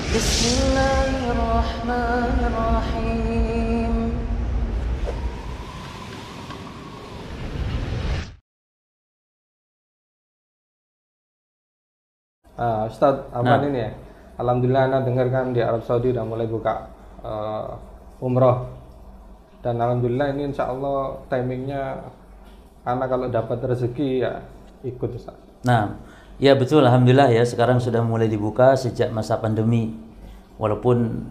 Bismillahirrahmanirrahim. Ustadz, aman ini ya. Alhamdulillah Anda dengarkan di Arab Saudi udah mulai buka umroh. Dan alhamdulillah ini insya Allah timingnya Anda kalau dapat rezeki ya ikut Ustadz. Nah, ya betul, alhamdulillah ya sekarang sudah mulai dibuka sejak masa pandemi. Walaupun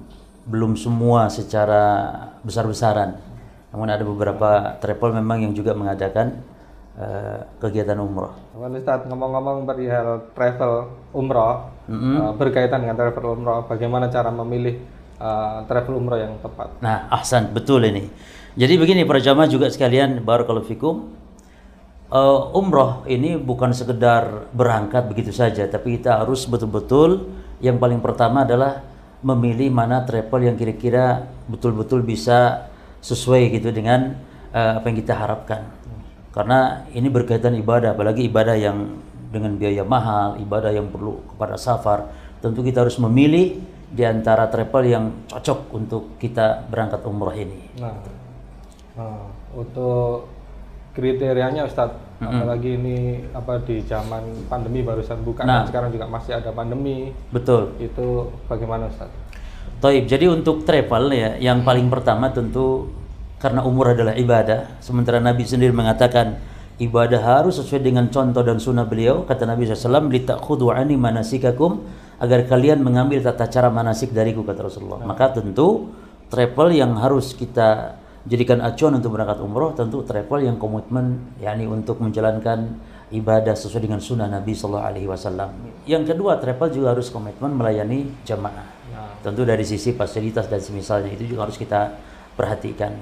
belum semua secara besar-besaran. Namun ada beberapa travel memang yang juga mengadakan kegiatan umroh. Ustadz, ngomong-ngomong perihal travel umroh, berkaitan dengan travel umroh, bagaimana cara memilih travel umroh yang tepat? Nah, ahsan, betul ini. Jadi begini para jamaah juga sekalian, barakallahu fikum. Umroh ini bukan sekedar berangkat begitu saja, tapi kita harus betul-betul yang paling pertama adalah memilih mana travel yang kira-kira betul-betul bisa sesuai gitu dengan apa yang kita harapkan. Karena ini berkaitan ibadah, apalagi ibadah yang dengan biaya mahal, ibadah yang perlu kepada safar. Tentu kita harus memilih di antara travel yang cocok untuk kita berangkat umroh ini. Untuk kriterianya Ustadz, apalagi ini di zaman pandemi barusan buka, dan sekarang juga masih ada pandemi. Betul. Itu bagaimana Ustadz? Taib. Jadi untuk travel ya, yang paling pertama tentu karena umur adalah ibadah, sementara Nabi sendiri mengatakan ibadah harus sesuai dengan contoh dan sunnah beliau. Kata Nabi SAW, "Litakhudhu anni manasikakum," agar kalian mengambil tata cara manasik dariku, kata Rasulullah. Maka tentu travel yang harus kita jadikan acuan untuk berangkat umroh tentu travel yang komitmen, yakni untuk menjalankan ibadah sesuai dengan sunnah Nabi SAW. Yang kedua, travel juga harus komitmen melayani jamaah. Tentu dari sisi fasilitas dan semisalnya itu juga harus kita perhatikan.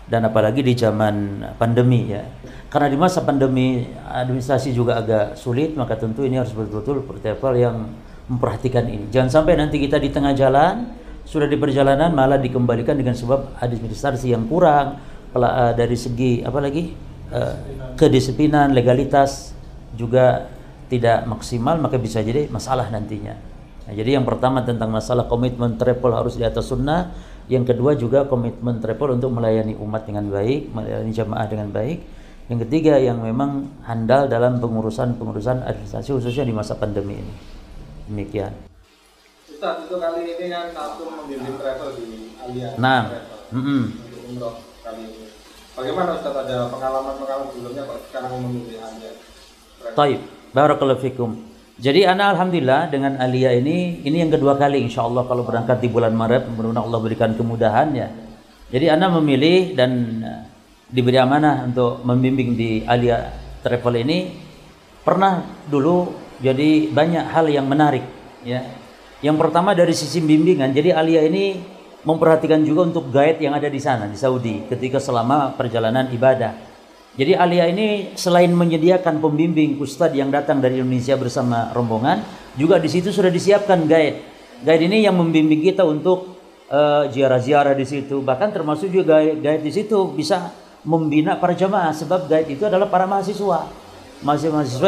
Dan apalagi di zaman pandemi ya, karena di masa pandemi administrasi juga agak sulit, maka tentu ini harus betul-betul travel yang memperhatikan ini. Jangan sampai nanti kita di tengah jalan, sudah di perjalanan malah dikembalikan dengan sebab administrasi yang kurang, dari segi apalagi kedisiplinan, legalitas juga tidak maksimal, maka bisa jadi masalah nantinya. Nah, jadi yang pertama tentang masalah komitmen travel harus di atas sunnah. Yang kedua juga komitmen travel untuk melayani umat dengan baik, melayani jamaah dengan baik. Yang ketiga yang memang handal dalam pengurusan administrasi khususnya di masa pandemi ini. Demikian. Ustadz, itu kali ini kan aku membimbing travel di Alia. Untuk umroh kali ini. Bagaimana Ustadz, ada pengalaman sebelumnya kok sekarang memilih Alia? Taib, barakallahu fikum. Jadi ana alhamdulillah dengan Alia ini yang kedua kali insyaallah kalau berangkat di bulan Maret, mudah-mudahan Allah berikan kemudahan ya. Jadi ana memilih dan diberi amanah untuk membimbing di Alia Travel ini. Pernah dulu jadi banyak hal yang menarik ya. Yang pertama dari sisi bimbingan, jadi Alia ini memperhatikan juga untuk guide yang ada di sana di Saudi ketika selama perjalanan ibadah. Jadi Alia ini selain menyediakan pembimbing ustadz yang datang dari Indonesia bersama rombongan, juga di situ sudah disiapkan guide. Guide ini yang membimbing kita untuk ziarah-ziarah di situ. Bahkan termasuk juga guide di situ bisa membina para jamaah, sebab guide itu adalah para mahasiswa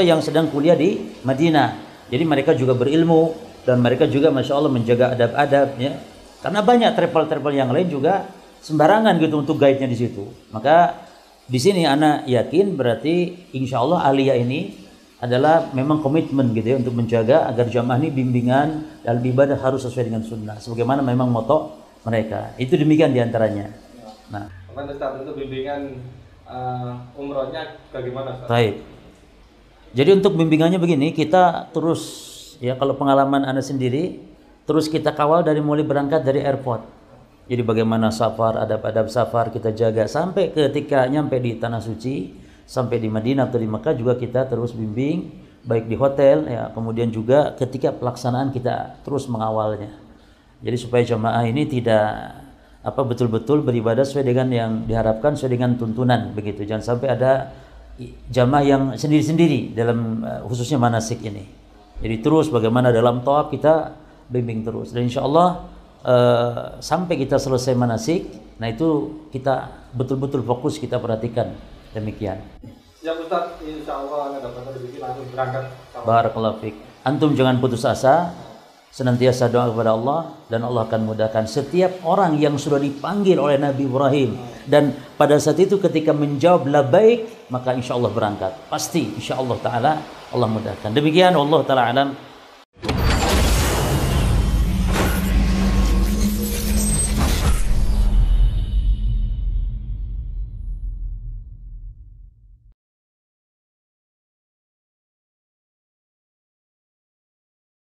yang sedang kuliah di Madinah. Jadi mereka juga berilmu dan mereka juga masya Allah menjaga adab-adab ya. Karena banyak travel-travel yang lain juga sembarangan gitu untuk guide-nya di situ. Maka di sini anak yakin berarti insya Allah Alia ini adalah memang komitmen gitu ya untuk menjaga agar jamaah ini bimbingan dalam ibadah harus sesuai dengan sunnah sebagaimana memang moto mereka. Itu demikian diantaranya. Nah, Ustaz, untuk bimbingan umrohnya bagaimana Ustaz? Baik. Jadi untuk bimbingannya begini, kita terus ya kalau pengalaman Anda sendiri terus kita kawal dari mulai berangkat dari airport. Jadi bagaimana safar, adab-adab safar kita jaga sampai ketika nyampe di tanah suci, sampai di Madinah atau di Mekah juga kita terus bimbing, baik di hotel ya, kemudian juga ketika pelaksanaan kita terus mengawalnya. Jadi supaya jamaah ini tidak betul-betul beribadah sesuai dengan yang diharapkan, sesuai dengan tuntunan begitu. Jangan sampai ada jamaah yang sendiri-sendiri dalam khususnya manasik ini. Jadi terus bagaimana dalam tawaf kita bimbing terus. Dan insya Allah sampai kita selesai manasik, nah itu kita betul-betul fokus kita perhatikan demikian. Ya Ustaz, insya Allah Anda dapat rezeki langsung berangkat. Barakallahu fiik. Antum jangan putus asa. senantiasa doa kepada Allah dan Allah akan mudahkan setiap orang yang sudah dipanggil oleh Nabi Ibrahim, dan pada saat itu ketika menjawab labbaik maka insya Allah berangkat, pasti insya Allah taala Allah mudahkan. Demikian, Allah taala alam.